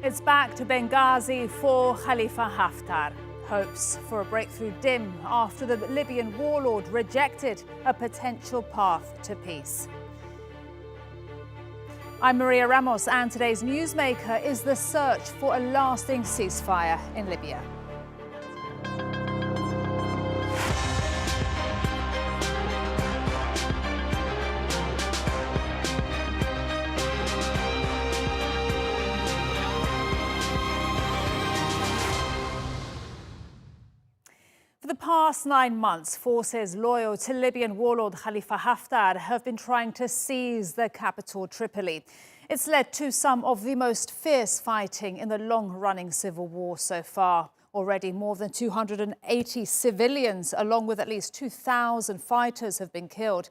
It's back to Benghazi for Khalifa Haftar. Hopes for a breakthrough dim after the Libyan warlord rejected a potential path to peace. I'm Maria Ramos, and today's newsmaker is the search for a lasting ceasefire in Libya. For the past 9 months, forces loyal to Libyan warlord Khalifa Haftar have been trying to seize the capital, Tripoli. It's led to some of the most fierce fighting in the long-running civil war so far. Already more than 280 civilians, along with at least 2,000 fighters, have been killed.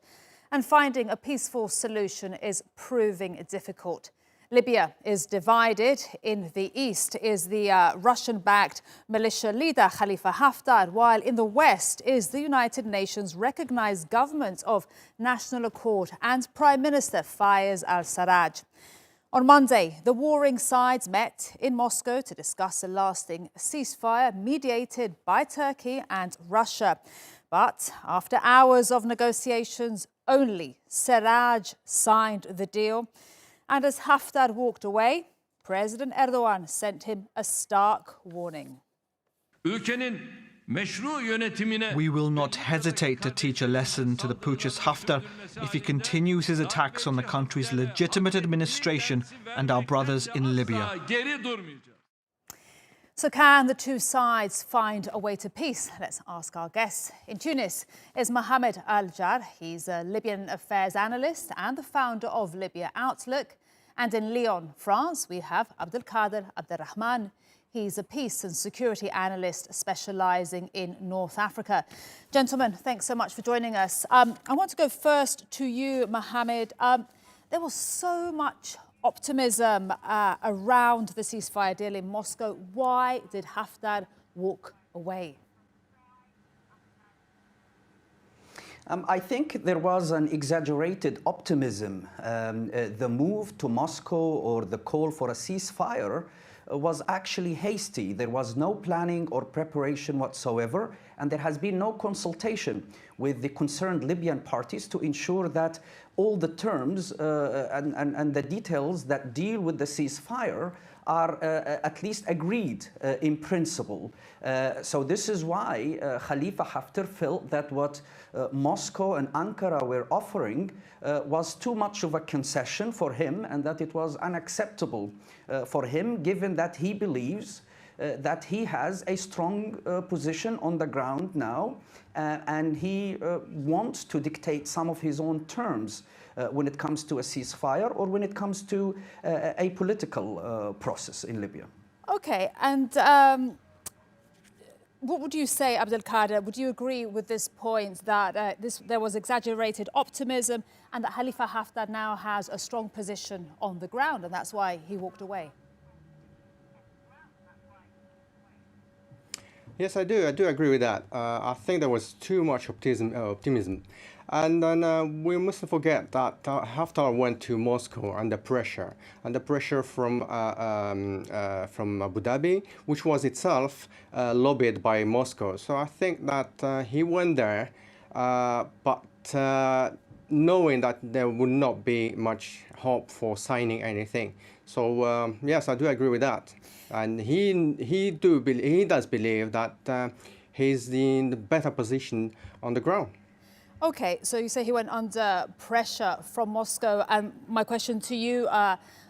And finding a peaceful solution is proving difficult. Libya is divided. In the east is the Russian-backed militia leader Khalifa Haftar, while in the west is the United Nations recognized government of National Accord and Prime Minister Fayez al-Sarraj. On Monday, the warring sides met in Moscow to discuss a lasting ceasefire mediated by Turkey and Russia. But after hours of negotiations, only Sarraj signed the deal. And as Haftar walked away, President Erdogan sent him a stark warning. We will not hesitate to teach a lesson to the putschist Haftar if he continues his attacks on the country's legitimate administration and our brothers in Libya. So can the two sides find a way to peace? Let's ask our guests. In Tunis is Mohamed Eljarh. He's a Libyan affairs analyst and the founder of Libya Outlook. And in Lyon, France, we have Abdelkader Abderrahmane. He's a peace and security analyst specializing in North Africa. Gentlemen, thanks so much for joining us. I want to go first to you, Mohamed. There was so much optimism around the ceasefire deal in Moscow. Why did Haftar walk away? I think there was an exaggerated optimism. The move to Moscow or the call for a ceasefire was actually hasty. There was no planning or preparation whatsoever, and there has been no consultation with the concerned Libyan parties to ensure that all the terms and the details that deal with the ceasefire are at least agreed in principle. So this is why Khalifa Haftar felt that what Moscow and Ankara were offering was too much of a concession for him, and that it was unacceptable for him, given that he believes that he has a strong position on the ground now, and he wants to dictate some of his own terms when it comes to a ceasefire or when it comes to a political process in Libya. Okay, and what would you say, Abdelkader? Would you agree with this point that there was exaggerated optimism and that Khalifa Haftar now has a strong position on the ground and that's why he walked away? Yes, I do agree with that. I think there was too much optimism. And then we mustn't forget that Haftar went to Moscow under pressure from Abu Dhabi, which was itself lobbied by Moscow. So I think that he went there, but knowing that there would not be much hope for signing anything. So yes, I do agree with that. And he does believe that he's in the better position on the ground. Okay, so you say he went under pressure from Moscow. And my question to you,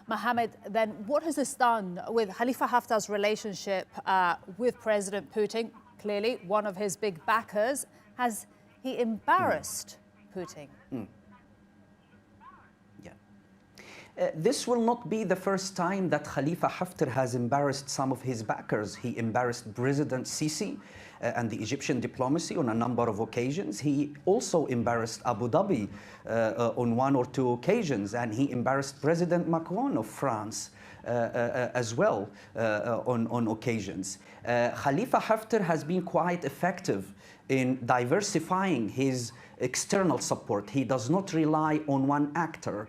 Mohamed, then what has this done with Khalifa Haftar's relationship with President Putin? Clearly, one of his big backers. Has he embarrassed Putin? This will not be the first time that Khalifa Haftar has embarrassed some of his backers. He embarrassed President Sisi and the Egyptian diplomacy on a number of occasions. He also embarrassed Abu Dhabi on 1 or 2 occasions, and he embarrassed President Macron of France as well on occasions. Khalifa Haftar has been quite effective in diversifying his external support. He does not rely on one actor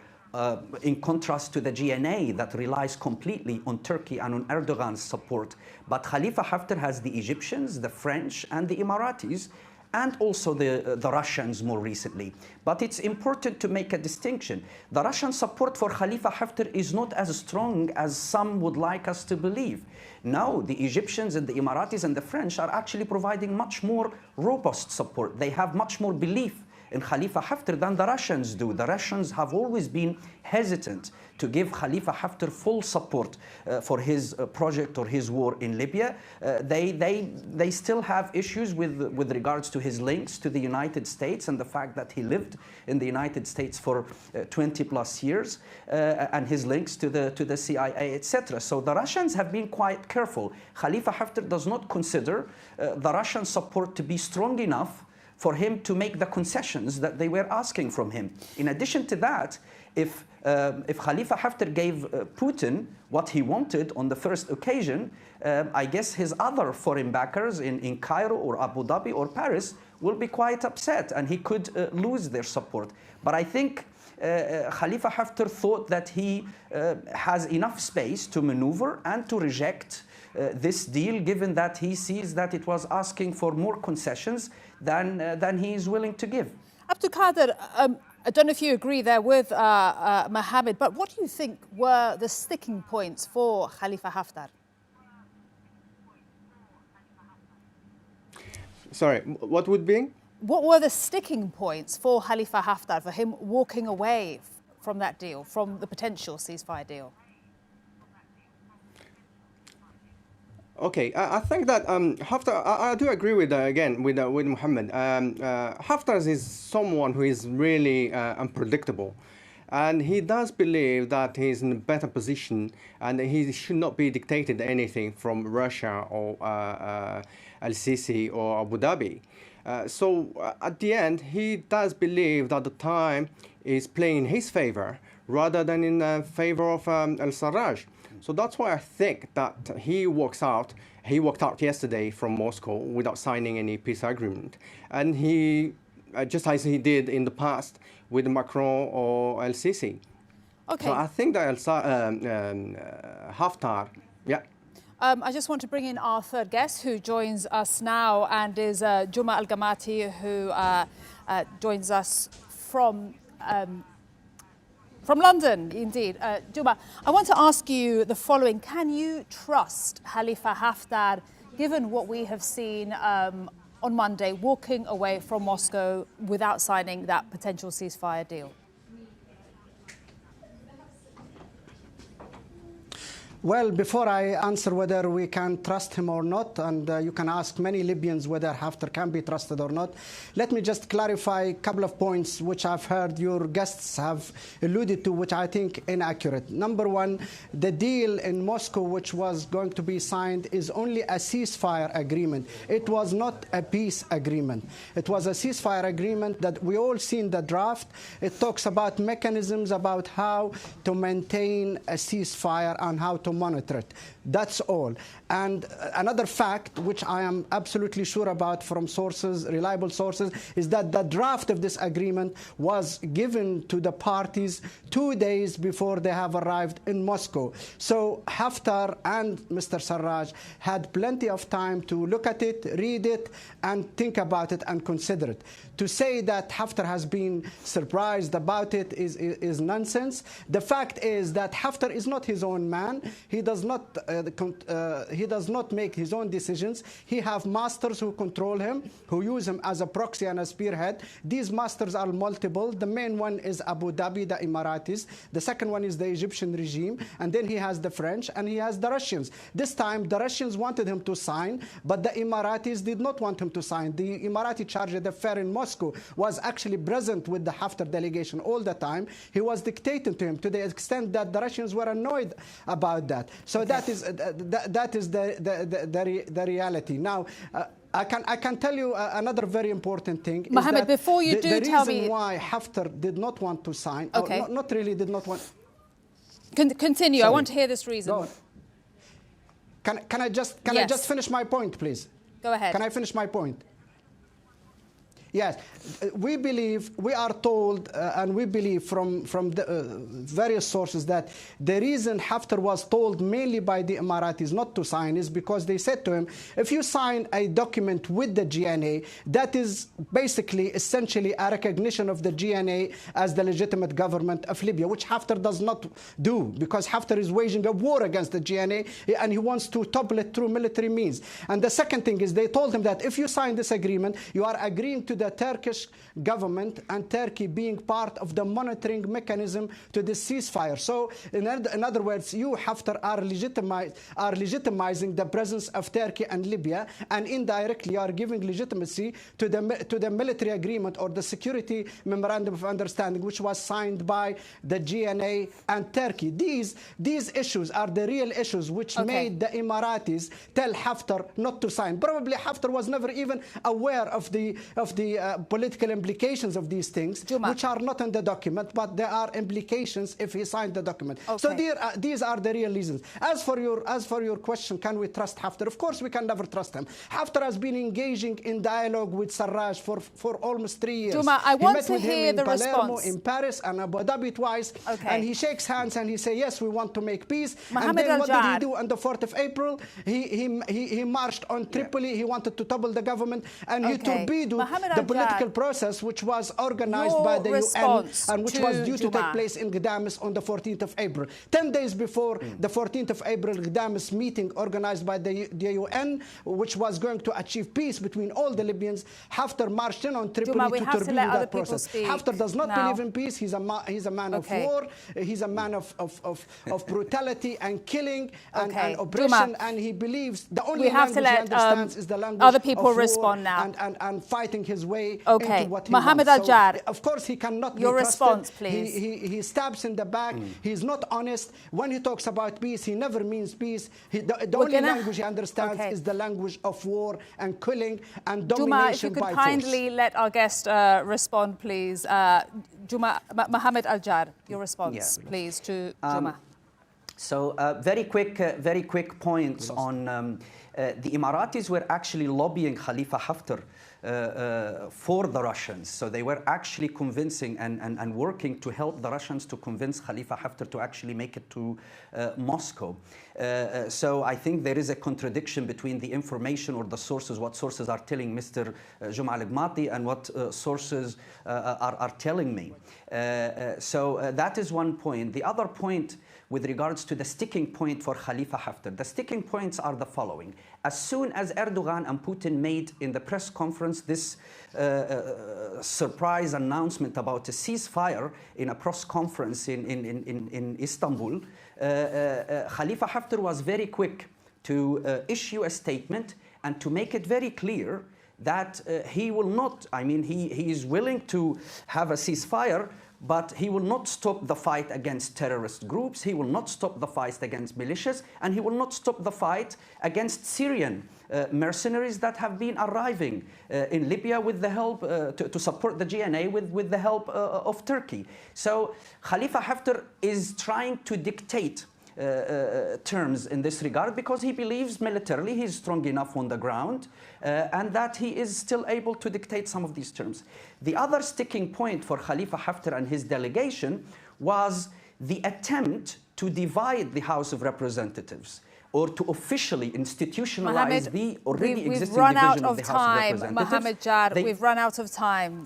in contrast to the GNA that relies completely on Turkey and on Erdogan's support. But Khalifa Haftar has the Egyptians, the French, and the Emiratis, and also the Russians more recently. But it's important to make a distinction. The Russian support for Khalifa Haftar is not as strong as some would like us to believe. Now, the Egyptians and the Emiratis and the French are actually providing much more robust support. They have much more belief in Khalifa Haftar than the Russians do. The Russians have always been hesitant to give Khalifa Haftar full support for his project or his war in Libya. They still have issues with regards to his links to the United States and the fact that he lived in the United States for 20 plus years and his links to the CIA, etc. So the Russians have been quite careful. Khalifa Haftar does not consider the Russian support to be strong enough for him to make the concessions that they were asking from him. In addition to that, if Khalifa Haftar gave Putin what he wanted on the first occasion, I guess his other foreign backers in Cairo or Abu Dhabi or Paris will be quite upset and he could lose their support. But I think Khalifa Haftar thought that he has enough space to maneuver and to reject this deal, given that he sees that it was asking for more concessions than he is willing to give. Abdelkader, I don't know if you agree there with Mohamed, but what do you think were the sticking points for Khalifa Haftar? Sorry, what would be? What were the sticking points for Khalifa Haftar, for him walking away from that deal, from the potential ceasefire deal? Okay, I think that Haftar, I do agree with again with Mohammed. Haftar is someone who is really unpredictable, and he does believe that he's in a better position and he should not be dictated anything from Russia or Al-Sisi or Abu Dhabi. So at the end, he does believe that the time is playing in his favor rather than in favor of al-Sarraj. So that's why I think that he walked out yesterday from Moscow without signing any peace agreement. And he, just as he did in the past with Macron or El-Sisi. Okay. So I think that Haftar, yeah. I just want to bring in our third guest who joins us now, and is Guma el Gamaty, who joins us from London, indeed. Guma, I want to ask you the following. Can you trust Khalifa Haftar, given what we have seen on Monday, walking away from Moscow without signing that potential ceasefire deal? Well, before I answer whether we can trust him or not, and you can ask many Libyans whether Haftar can be trusted or not, let me just clarify a couple of points which I've heard your guests have alluded to, which I think inaccurate. Number one, the deal in Moscow which was going to be signed is only a ceasefire agreement. It was not a peace agreement. It was a ceasefire agreement that we all seen the draft. It talks about mechanisms about how to maintain a ceasefire and how to monitor it. That's all. And another fact, which I am absolutely sure about from sources, reliable sources, is that the draft of this agreement was given to the parties 2 days before they have arrived in Moscow. So Haftar and Mr. Sarraj had plenty of time to look at it, read it, and think about it and consider it. To say that Haftar has been surprised about it is nonsense. The fact is that Haftar is not his own man. He does not make his own decisions. He has masters who control him, who use him as a proxy and a spearhead. These masters are multiple. The main one is Abu Dhabi, the Emiratis. The second one is the Egyptian regime. And then he has the French and he has the Russians. This time, the Russians wanted him to sign, but the Emiratis did not want him to sign. The Emirati charge d'affaires in Moscow was actually present with the Haftar delegation all the time. He was dictating to him to the extent that the Russians were annoyed about that. So that is the reality. Now, I can tell you another very important thing. Mohamed, before you do tell me, the reason why Haftar did not want to sign, okay, not really did not want. Continue. Sorry. I want to hear this reason. Go. Can I just finish my point, please? Go ahead. Can I finish my point? Yes, we are told, and we believe from the, various sources that the reason Haftar was told mainly by the Emiratis not to sign is because they said to him, if you sign a document with the GNA, that is basically, essentially a recognition of the GNA as the legitimate government of Libya, which Haftar does not do, because Haftar is waging a war against the GNA and he wants to topple it through military means. And the second thing is they told him that if you sign this agreement, you are agreeing to the Turkish government and Turkey being part of the monitoring mechanism to the ceasefire. So in other words, you, Haftar, are legitimizing the presence of Turkey and Libya, and indirectly are giving legitimacy to the military agreement or the security memorandum of understanding, which was signed by the GNA and Turkey. These issues are the real issues which made the Emiratis tell Haftar not to sign. Probably Haftar was never even aware of the political implications of these things, which are not in the document, but there are implications if he signed the document. So these are the real reasons. As for your question, can we trust Haftar? Of course we can never trust him. Haftar has been engaging in dialogue with Sarraj for almost 3 years. Juma, I want to he met with hear him the in Palermo, response. in Paris and Abu Dhabi twice, and he shakes hands and he says, yes, we want to make peace. Mohamed And then what did he Eljarh. do on the 4th of April? He marched on Tripoli. He wanted to topple the government, and he torpedoed the political process which was organized by the UN and which was due to take place in Gdamis on the 14th of April. 10 days before the 14th of April Gdamis meeting organized by the UN, which was going to achieve peace between all the Libyans, Haftar marched in on Tripoli to torpedo that process. Haftar does not believe in peace. He's a man of war. He's a man of brutality and killing and oppression, and he believes the only language he understands is the language other people of respond war now. and fighting his way into what he Mohamed wants. Eljarh, So, of course, he cannot your be trusted. response, please. He stabs in the back. He's not honest. When he talks about peace, he never means peace. The only language he understands is the language of war and killing and domination Juma, if you could by kindly force. let our guest respond, please. Juma, Mohamed Eljarh, your response, please, to Juma. So very quick points on the Emiratis were actually lobbying Khalifa Haftar for the Russians. So they were actually convincing and working to help the Russians to convince Khalifa Haftar to actually make it to Moscow. So I think there is a contradiction between the information or the sources, what sources are telling Mr. Guma el Gamaty and what sources are telling me. So that is one point. The other point with regards to the sticking point for Khalifa Haftar, the sticking points are the following. As soon as Erdogan and Putin made in the press conference this surprise announcement about a ceasefire in a press conference in Istanbul, Khalifa Haftar was very quick to issue a statement and to make it very clear that he will not, I mean, he is willing to have a ceasefire, but he will not stop the fight against terrorist groups, he will not stop the fight against militias, and he will not stop the fight against Syrian mercenaries that have been arriving in Libya with the help, to support the GNA with the help of Turkey. So Khalifa Haftar is trying to dictate terms in this regard because he believes militarily he's strong enough on the ground and that he is still able to dictate some of these terms. The other sticking point for Khalifa Haftar and his delegation was the attempt to divide the House of Representatives or to officially institutionalize the already existing division of the House of Representatives. Mohamed Eljarh, we've run out of time.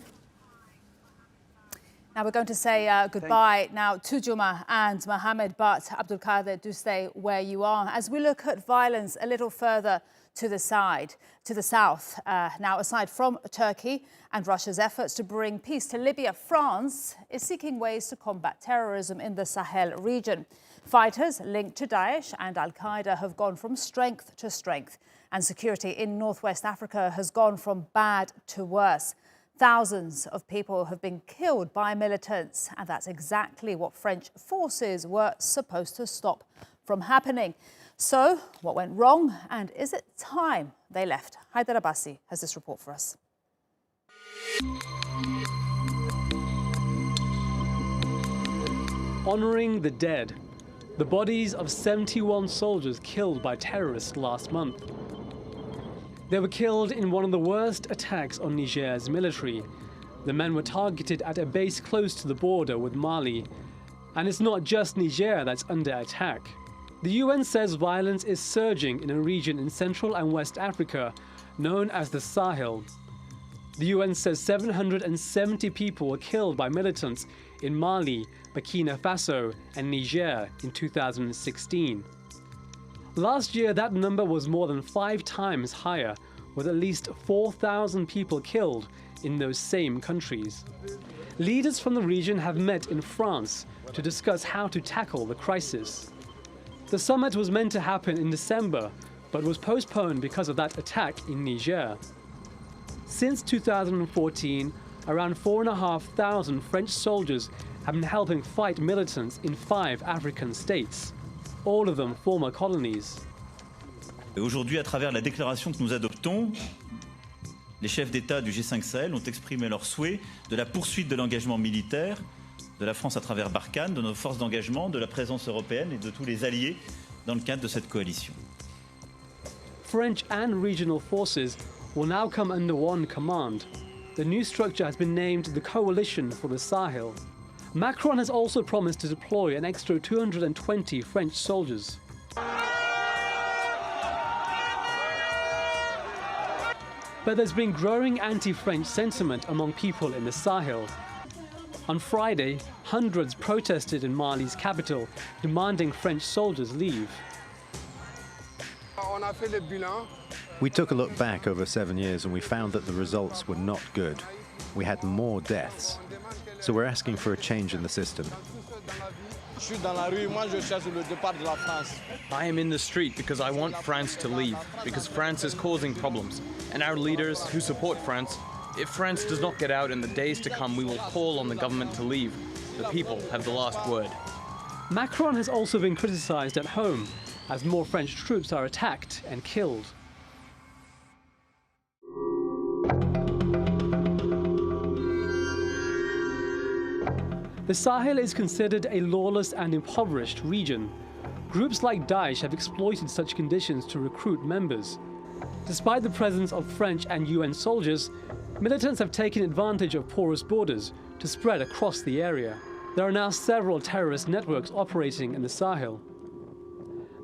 Now we're going to say goodbye now to Juma and Mohamed, but Abdelkader, do stay where you are. As we look at violence a little further to the south. Now, aside from Turkey and Russia's efforts to bring peace to Libya, France is seeking ways to combat terrorism in the Sahel region. Fighters linked to Daesh and Al Qaeda have gone from strength to strength, and security in northwest Africa has gone from bad to worse. Thousands of people have been killed by militants, and that's exactly what French forces were supposed to stop from happening. So, what went wrong, and is it time they left? Haider Abbasi has this report for us. Honouring the dead, the bodies of 71 soldiers killed by terrorists last month. They were killed in one of the worst attacks on Niger's military. The men were targeted at a base close to the border with Mali. And it's not just Niger that's under attack. The UN says violence is surging in a region in Central and West Africa known as the Sahel. The UN says 770 people were killed by militants in Mali, Burkina Faso and Niger in 2016. Last year, that number was more than 5 times higher, with at least 4,000 people killed in those same countries. Leaders from the region have met in France to discuss how to tackle the crisis. The summit was meant to happen in December, but was postponed because of that attack in Niger. Since 2014, around 4,500 French soldiers have been helping fight militants in 5 African states, all of them former colonies. Aujourd'hui, à travers la déclaration que nous adoptons, les chefs d'État du G5 Sahel ont exprimé leur souhait de la poursuite de l'engagement militaire de la France à travers Barkhane, de nos forces d'engagement, de la présence européenne et de tous les alliés dans le cadre de cette coalition. French and regional forces will now come under one command. The new structure has been named the Coalition for the Sahel. Macron has also promised to deploy an extra 220 French soldiers. But there's been growing anti-French sentiment among people in the Sahel. On Friday, hundreds protested in Mali's capital, demanding French soldiers leave. We took a look back over 7 years and we found that the results were not good. We had more deaths. So we're asking for a change in the system. I am in the street because I want France to leave, because France is causing problems. And our leaders who support France, if France does not get out in the days to come, we will call on the government to leave. The people have the last word. Macron has also been criticized at home as more French troops are attacked and killed. The Sahel is considered a lawless and impoverished region. Groups like Daesh have exploited such conditions to recruit members. Despite the presence of French and UN soldiers, militants have taken advantage of porous borders to spread across the area. There are now several terrorist networks operating in the Sahel.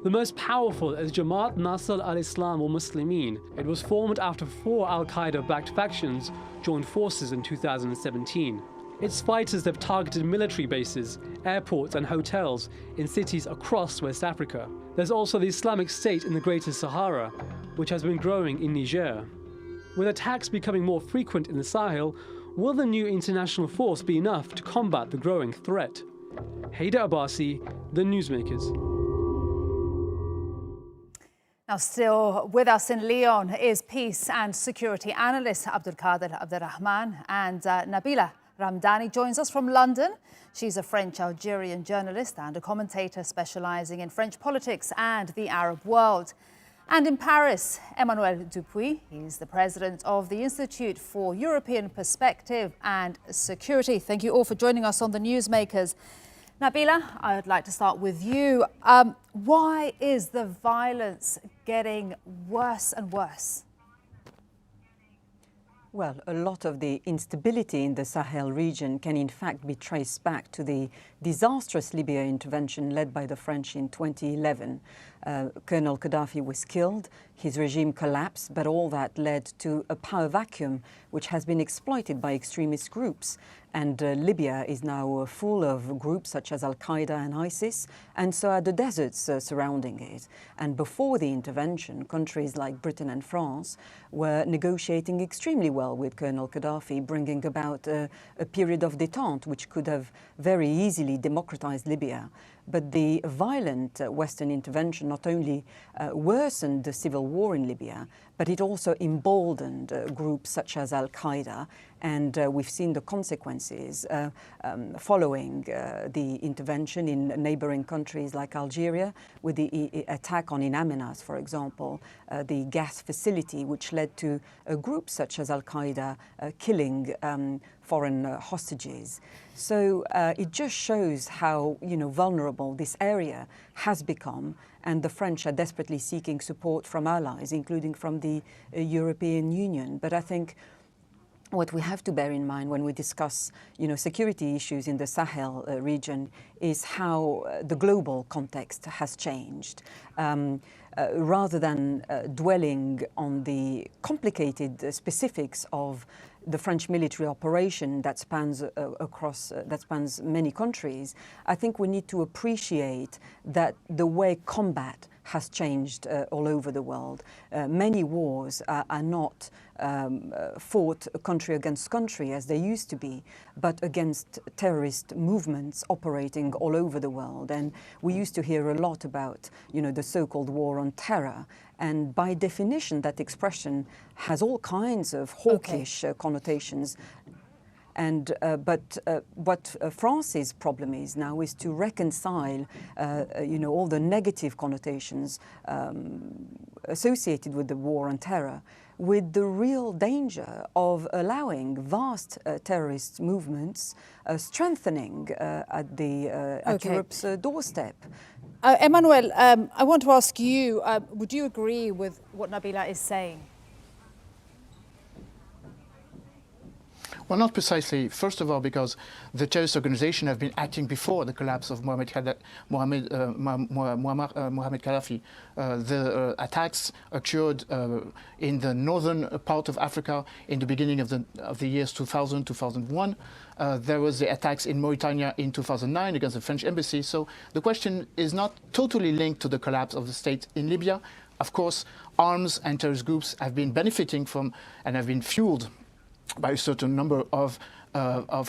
The most powerful is Jamaat Nasr al-Islam al-Muslimin. It was formed after 4 Al Qaeda-backed factions joined forces in 2017. Its fighters have targeted military bases, airports and hotels in cities across West Africa. There's also the Islamic State in the Greater Sahara, which has been growing in Niger. With attacks becoming more frequent in the Sahel, will the new international force be enough to combat the growing threat? Haider Abbasi, The Newsmakers. Now, still with us in Lyon is peace and security analyst Abdelkader Abderrahmane, and Nabila Ramdani joins us from London. She's a French-Algerian journalist and a commentator specializing in French politics and the Arab world. And in Paris, Emmanuel Dupuy, he's the president of the Institute for European Perspective and Security. Thank you all for joining us on the Newsmakers. Nabila, I would like to start with you. Why is the violence getting worse and worse? Well, a lot of the instability in the Sahel region can in fact be traced back to the disastrous Libya intervention led by the French in 2011. Colonel Gaddafi was killed, his regime collapsed, but all that led to a power vacuum which has been exploited by extremist groups. And Libya is now full of groups such as Al Qaeda and ISIS, and so are the deserts surrounding it. And before the intervention, countries like Britain and France were negotiating extremely well with Colonel Gaddafi, bringing about a period of détente which could have very easily democratized Libya. But the violent Western intervention not only worsened the civil war in Libya, but it also emboldened groups such as Al Qaeda. And we've seen the consequences following the intervention in neighboring countries like Algeria, with the attack on In Amenas, for example, the gas facility, which led to groups such as Al Qaeda killing foreign hostages. So it just shows how vulnerable this area has become, and the French are desperately seeking support from allies, including from the European Union. But I think what we have to bear in mind when we discuss, security issues in the Sahel region is how the global context has changed. Rather than dwelling on the complicated specifics of the French military operation that spans many countries, I think we need to appreciate that the way combat has changed all over the world. Many wars are not fought country against country as they used to be, but against terrorist movements operating all over the world. And we used to hear a lot about, the so-called war on terror. And by definition, that expression has all kinds of hawkish connotations. And but what France's problem is now is to reconcile, all the negative connotations associated with the war on terror with the real danger of allowing vast terrorist movements strengthening at Europe's doorstep. Emmanuel, I want to ask you, would you agree with what Nabila is saying? Well, not precisely. First of all, because the terrorist organization have been acting before the collapse of Mohamed Gaddafi. The attacks occurred in the northern part of Africa in the beginning of the years 2000, 2001. There was the attacks in Mauritania in 2009 against the French embassy. So the question is not totally linked to the collapse of the state in Libya. Of course, arms and terrorist groups have been benefiting from and have been fueled by a certain number of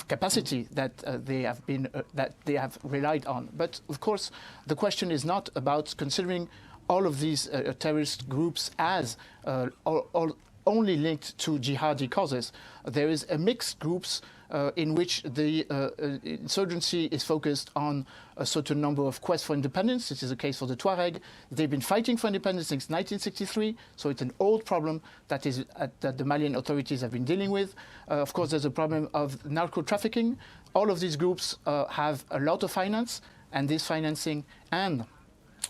capacity that they have relied on. But of course, the question is not about considering all of these terrorist groups as only linked to jihadi causes. There is a mixed groups in which the insurgency is focused on a certain number of quests for independence. This is the case for the Tuareg. They've been fighting for independence since 1963, so it's an old problem that the Malian authorities have been dealing with. Of course, there's a problem of narco-trafficking. All of these groups have a lot of finance, and this financing and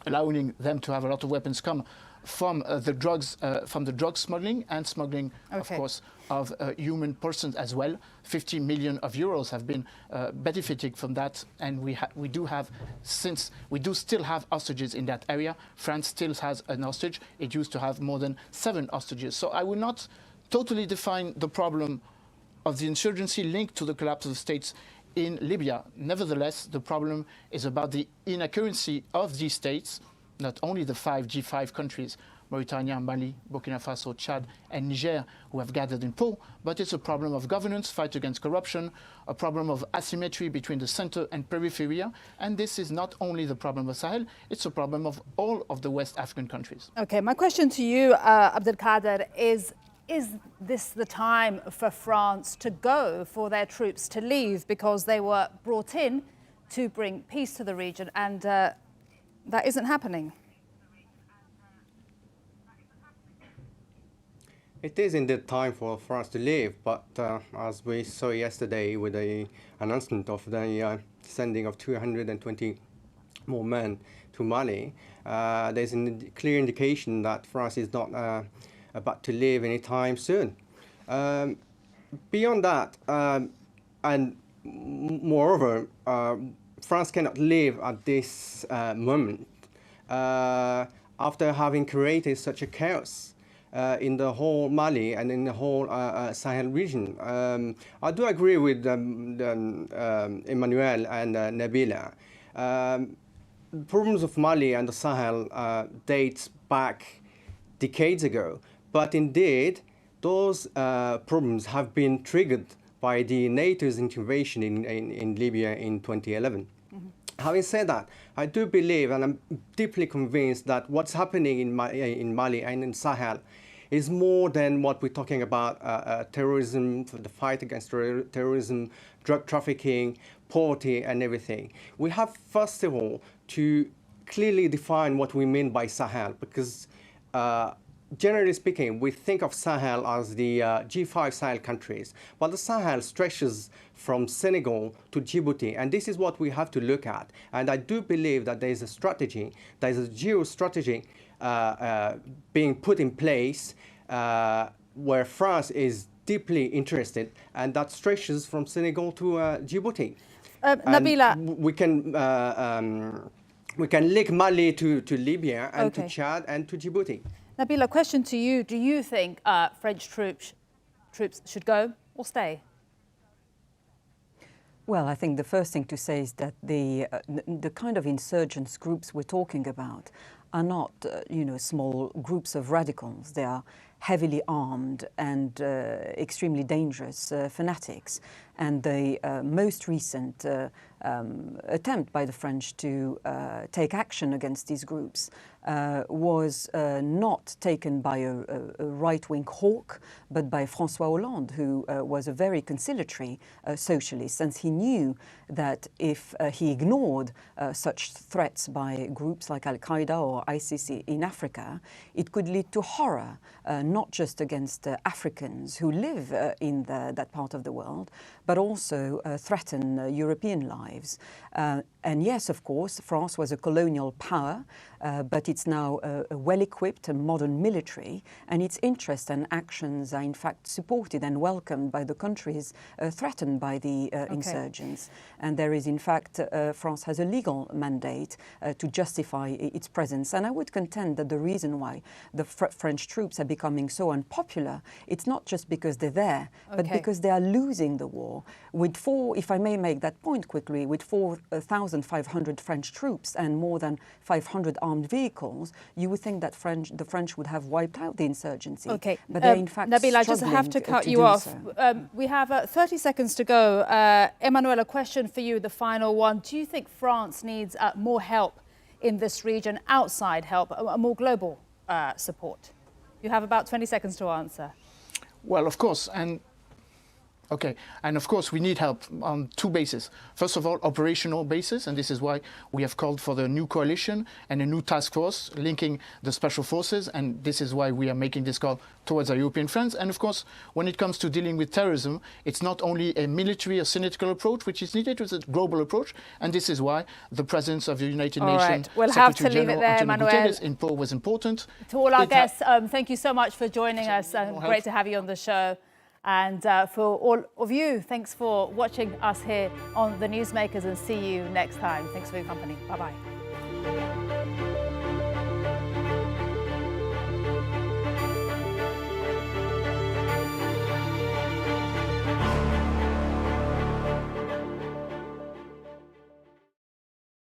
allowing them to have a lot of weapons come from the drug smuggling and smuggling, of course, of human persons as well. 50 million euros have been benefiting from that, and we do still have hostages in that area. France still has an hostage. It used to have more than 7 hostages. So I will not totally define the problem of the insurgency linked to the collapse of the states in Libya. Nevertheless, the problem is about the inaccuracy of these states, not only the 5 G5 countries, Mauritania, Mali, Burkina Faso, Chad, and Niger, who have gathered in Pau, but it's a problem of governance, fight against corruption, a problem of asymmetry between the center and periphery, and this is not only the problem of Sahel, it's a problem of all of the West African countries. Okay, my question to you, Abdelkader, is this the time for France to go, for their troops to leave, because they were brought in to bring peace to the region, and that isn't happening? It is indeed time for France to leave, but as we saw yesterday with the announcement of the sending of 220 more men to Mali, there's a clear indication that France is not about to leave anytime soon. Beyond that, and moreover, France cannot leave at this moment after having created such a chaos in the whole Mali and in the whole Sahel region. I do agree with Emmanuel and Nabila. The problems of Mali and the Sahel dates back decades ago, but indeed those problems have been triggered by the NATO's intervention in Libya in 2011. Having said that, I do believe, and I'm deeply convinced, that what's happening in Mali and in Sahel is more than what we're talking about: terrorism, the fight against terrorism, drug trafficking, poverty, and everything. We have, first of all, to clearly define what we mean by Sahel, because generally speaking, we think of Sahel as the G5 Sahel countries, but the Sahel stretches from Senegal to Djibouti, and this is what we have to look at. And I do believe that there is a strategy, there is a geo-strategy being put in place where France is deeply interested, and that stretches from Senegal to Djibouti. Nabila, we can link Mali to Libya and okay. to Chad and to Djibouti. Nabila, question to you. Do you think French troops should go or stay? Well, I think the first thing to say is that the kind of insurgents groups we're talking about are not, small groups of radicals. They are heavily armed and extremely dangerous fanatics. And the most recent attempt by the French to take action against these groups was not taken by a right-wing hawk, but by François Hollande, who was a very conciliatory socialist, since he knew that if he ignored such threats by groups like Al Qaeda or ISIS in Africa, it could lead to horror, not just against Africans who live in that part of the world, but also threaten European lives. And yes, of course, France was a colonial power, but it's now a well-equipped and modern military, and its interests and actions are in fact supported and welcomed by the countries threatened by the insurgents. And there is in fact, France has a legal mandate to justify its presence. And I would contend that the reason why the French troops are becoming so unpopular, it's not just because they're there, but because they are losing the war. With if I may make that point quickly, with 4,500 French troops and more than 500 armed vehicles, you would think that the French would have wiped out the insurgency. Okay, but they're in fact Nabila, I just have to cut you off. We have 30 seconds to go. Emmanuel, a question for you, the final one. Do you think France needs more help in this region, outside help, a more global support? You have about 20 seconds to answer. Well, of course, and of course we need help on two bases. First of all, operational basis, and this is why we have called for the new coalition and a new task force linking the special forces, and this is why we are making this call towards our European friends. And of course, when it comes to dealing with terrorism, it's not only a military or cynical approach which is needed, it's a global approach, and this is why the presence of the United Nations Secretary General Antonio Guterres in Pau was important. To all our guests, thank you so much for joining us. Great to have you on the show. And for all of you, thanks for watching us here on The Newsmakers, and see you next time. Thanks for your company. Bye-bye.